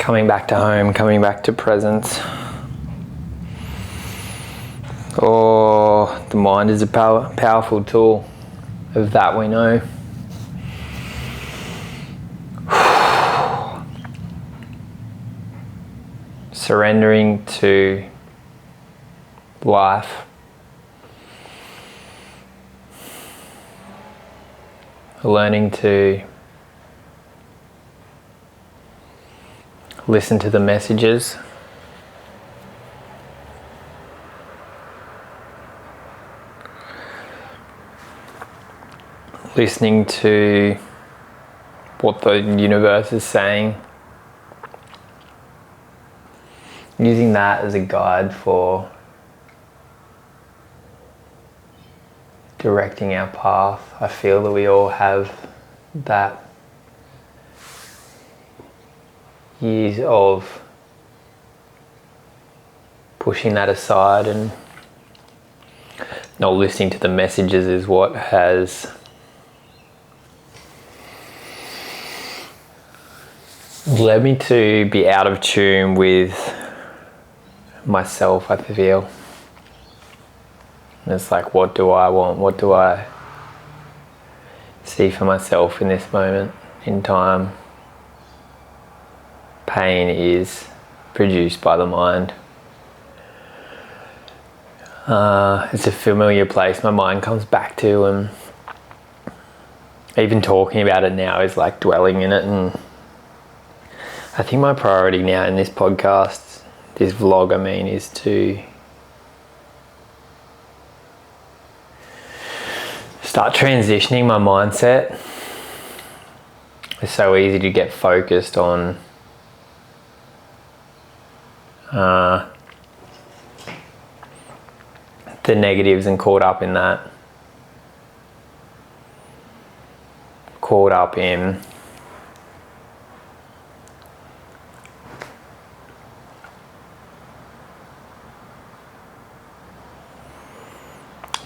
coming back to home, coming back to presence. Oh, the mind is a powerful tool. Of that we know. Surrendering to life. Learning to listen to the messages. Listening to what the universe is saying. Using that as a guide for directing our path. I feel that we all have that years of pushing that aside and not listening to the messages is what has led me to be out of tune with myself, I feel. And it's like, what do I want? What do I see for myself in this moment in time? Pain is produced by the mind. It's a familiar place my mind comes back to, and even talking about it now is like dwelling in it. And I think my priority now in this podcast, this vlog I mean, is to start transitioning my mindset. It's so easy to get focused on the negatives and caught up in that. Caught up in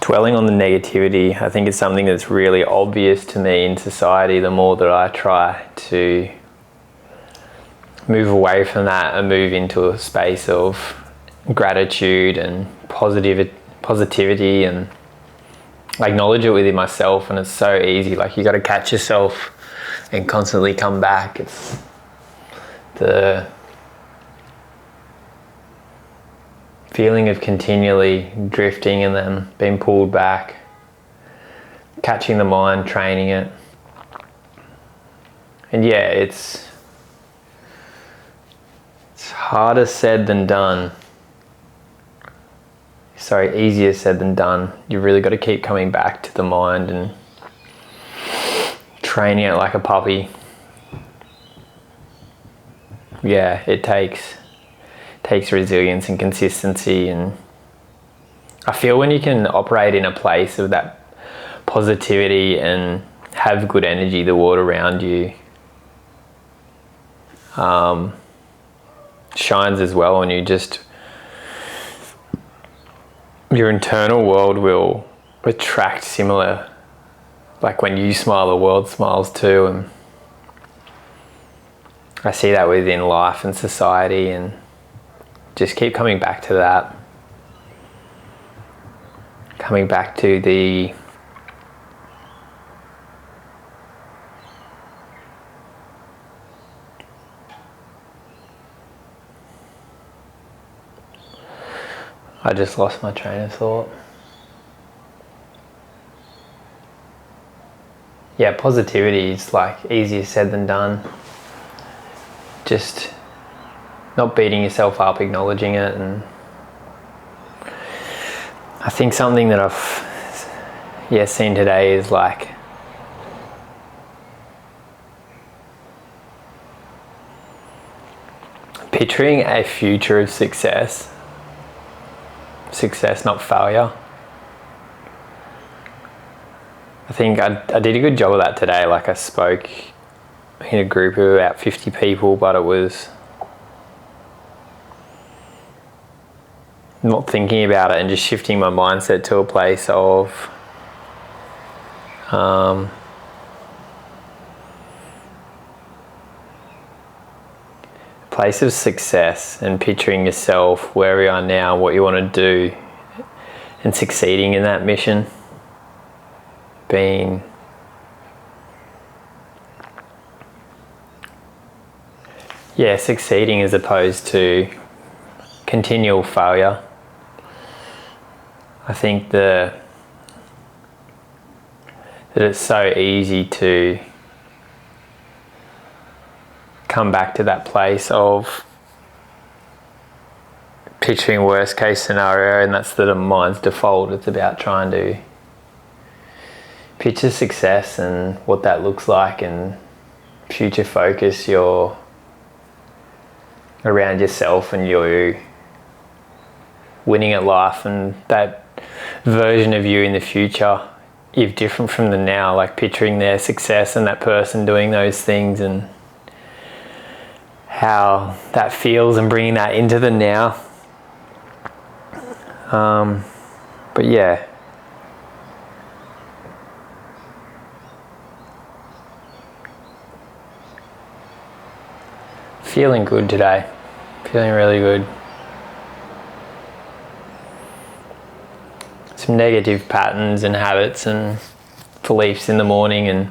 dwelling on the negativity. I think it's something that's really obvious to me in society the more that I try to move away from that and move into a space of gratitude and positivity, and I acknowledge it within myself. And it's so easy, like you got to catch yourself and constantly come back. It's the feeling of continually drifting and then being pulled back, catching the mind, training it. And yeah, it's harder said than done. Sorry, easier said than done. You really got to keep coming back to the mind and training it like a puppy. Yeah, it takes resilience and consistency, and I feel when you can operate in a place of that positivity and have good energy, the world around you shines as well, and your internal world will attract similar. Like when you smile, the world smiles too, and I see that within life and society, and just keep coming back to that. Coming back to the I just lost my train of thought. Yeah, positivity is like easier said than done. Just not beating yourself up, acknowledging it. And I think something that I've seen today is like picturing a future of success, not failure. I think I did a good job of that today. Like I spoke in a group of about 50 people, but it was not thinking about it and just shifting my mindset to a place of place of success and picturing yourself where you are now, what you want to do, and succeeding in that mission. Being succeeding as opposed to continual failure. I think that it's so easy to come back to that place of picturing worst case scenario, and that's the mind's default. It's about trying to picture success and what that looks like, and future focus your around yourself and your winning at life, and that version of you in the future is different from the now, like picturing their success and that person doing those things and how that feels and bringing that into the now. But yeah, feeling good today, feeling really good. Some negative patterns and habits and beliefs in the morning, and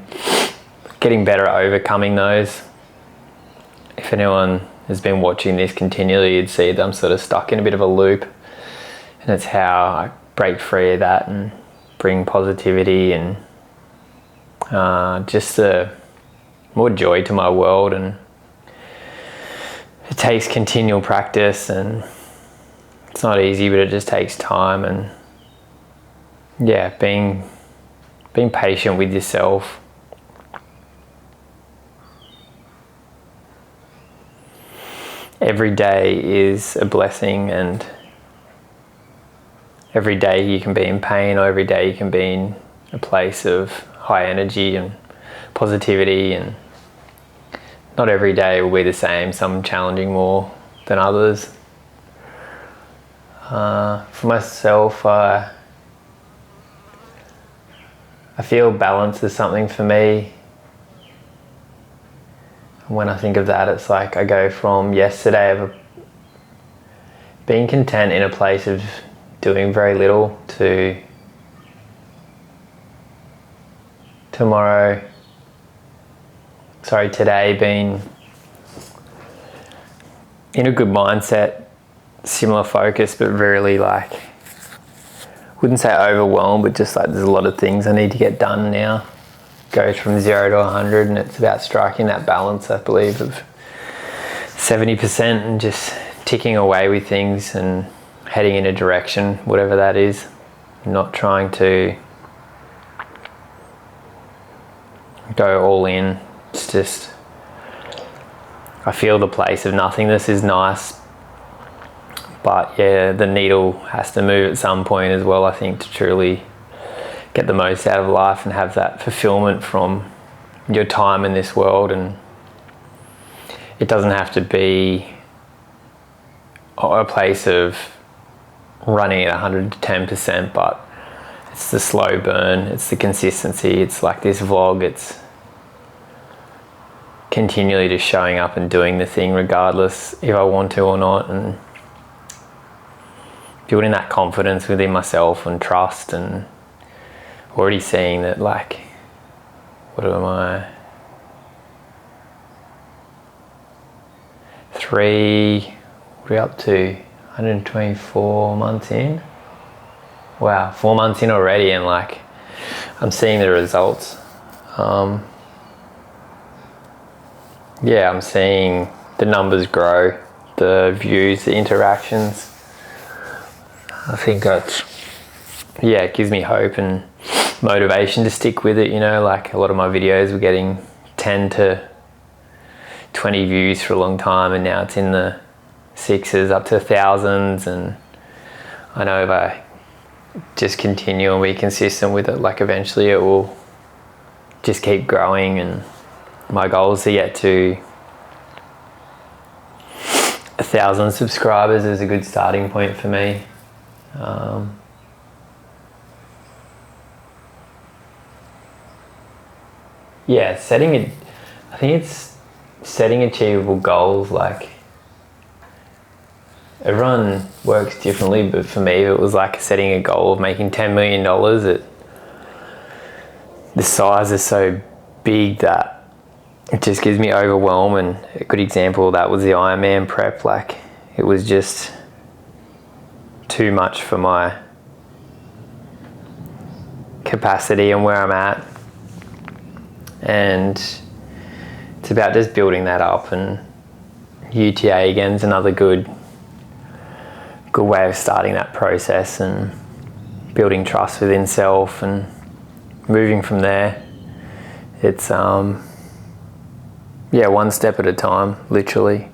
getting better at overcoming those. If anyone has been watching this continually, you'd see that I'm sort of stuck in a bit of a loop, and it's how I break free of that and bring positivity and just more joy to my world. And it takes continual practice, and it's not easy, but it just takes time. And yeah, being patient with yourself. Every day is a blessing, and every day you can be in pain, or every day you can be in a place of high energy and positivity, and not every day will be the same, some challenging more than others. For myself, I feel balance is something for me. When I think of that, it's like I go from yesterday of being content in a place of doing very little to today being in a good mindset, similar focus, but really wouldn't say overwhelmed, but just like there's a lot of things I need to get done now. Goes from 0 to 100, and it's about striking that balance, I believe, of 70% and just ticking away with things and heading in a direction, whatever that is. Not trying to go all in. It's just, I feel the place of nothingness is nice, but yeah, the needle has to move at some point as well, I think, to truly get the most out of life and have that fulfillment from your time in this world. And it doesn't have to be a place of running at 110%, but it's the slow burn, it's the consistency. It's like this vlog, it's continually just showing up and doing the thing regardless if I want to or not, and building that confidence within myself and trust, and already seeing that, like, what am I? We're up to 124 months in. Wow, 4 months in already, and like, I'm seeing the results. Yeah, I'm seeing the numbers grow, the views, the interactions. I think that's, yeah, it gives me hope and motivation to stick with it. You know, like a lot of my videos were getting 10 to 20 views for a long time, and now it's in the sixes up to thousands. And I know if I just continue and be consistent with it, like eventually it will just keep growing. And my goal is to get to 1,000 subscribers is a good starting point for me. Yeah, I think it's setting achievable goals. Like, everyone works differently, but for me it was like setting a goal of making $10 million. The size is so big that it just gives me overwhelm, and a good example of that was the Ironman prep. Like, it was just too much for my capacity and where I'm at, and it's about just building that up. And UTA again is another good way of starting that process and building trust within self and moving from there. It's one step at a time, literally,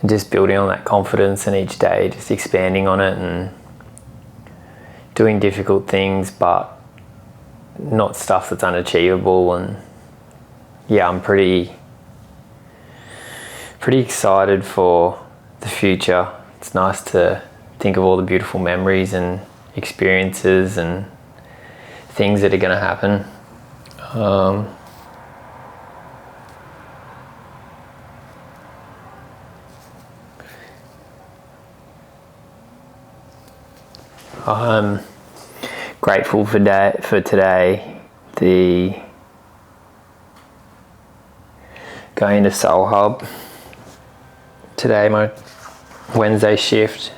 and just building on that confidence, and each day just expanding on it and doing difficult things, but not stuff that's unachievable. And yeah, I'm pretty excited for the future. It's nice to think of all the beautiful memories and experiences and things that are going to happen. I'm grateful for today, the going to Soul Hub today, my Wednesday shift,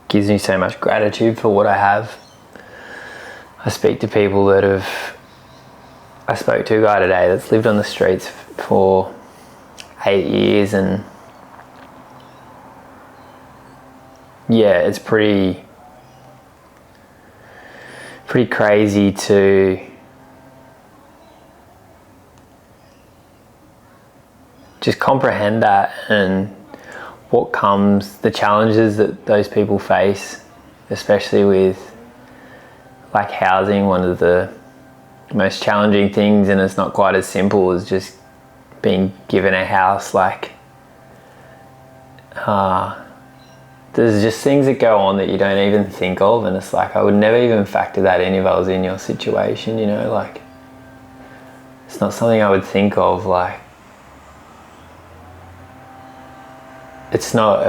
gives me so much gratitude for what I have. I speak to people I spoke to a guy today that's lived on the streets for 8 years, and yeah, it's pretty crazy to just comprehend that, and what comes, the challenges that those people face, especially with like housing. One of the most challenging things, and it's not quite as simple as just being given a house. Like, there's just things that go on that you don't even think of, and it's like, I would never even factor that in if I was in your situation, you know, like, it's not something I would think of. Like, it's not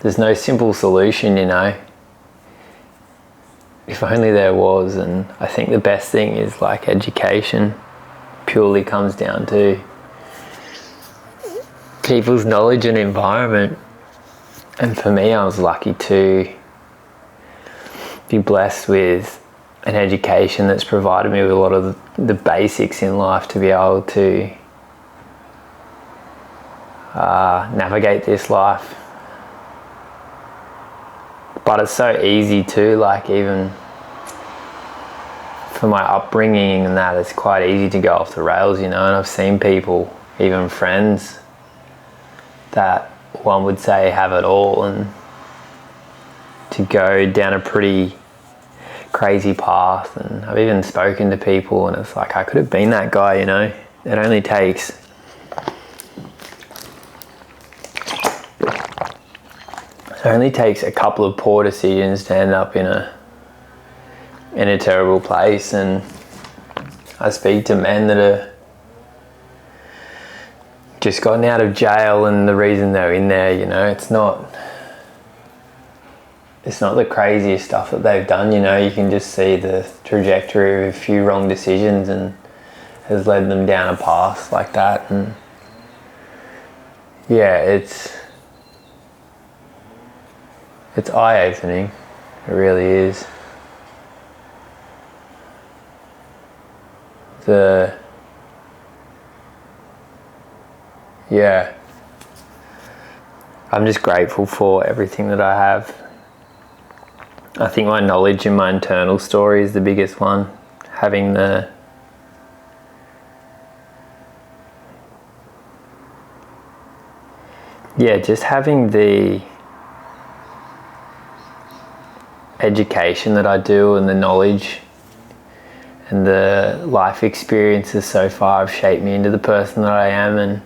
there's no simple solution, you know. If only there was. And I think the best thing is, like, education purely comes down to people's knowledge and environment. And for me, I was lucky to be blessed with an education that's provided me with a lot of the basics in life to be able to navigate this life. But it's so easy too, like, even for my upbringing and that, it's quite easy to go off the rails, you know. And I've seen people, even friends, that one would say have it all, and to go down a pretty crazy path. And I've even spoken to people, and it's like, I could have been that guy, you know. It only takes a couple of poor decisions to end up in a terrible place. And I speak to men that are just gotten out of jail, and the reason they're in there, you know, it's not the craziest stuff that they've done, you know. You can just see the trajectory of a few wrong decisions and has led them down a path like that. And yeah, it's eye-opening. It really is. I'm just grateful for everything that I have. I think my knowledge and my internal story is the biggest one. Having just having the education that I do, and the knowledge and the life experiences so far have shaped me into the person that I am. And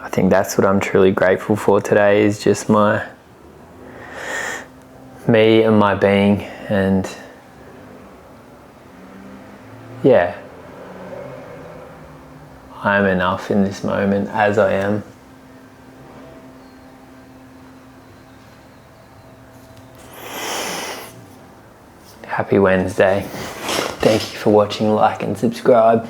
I think that's what I'm truly grateful for today, is just me and my being. And yeah, I am enough in this moment as I am. Happy Wednesday. Thank you for watching, like and subscribe.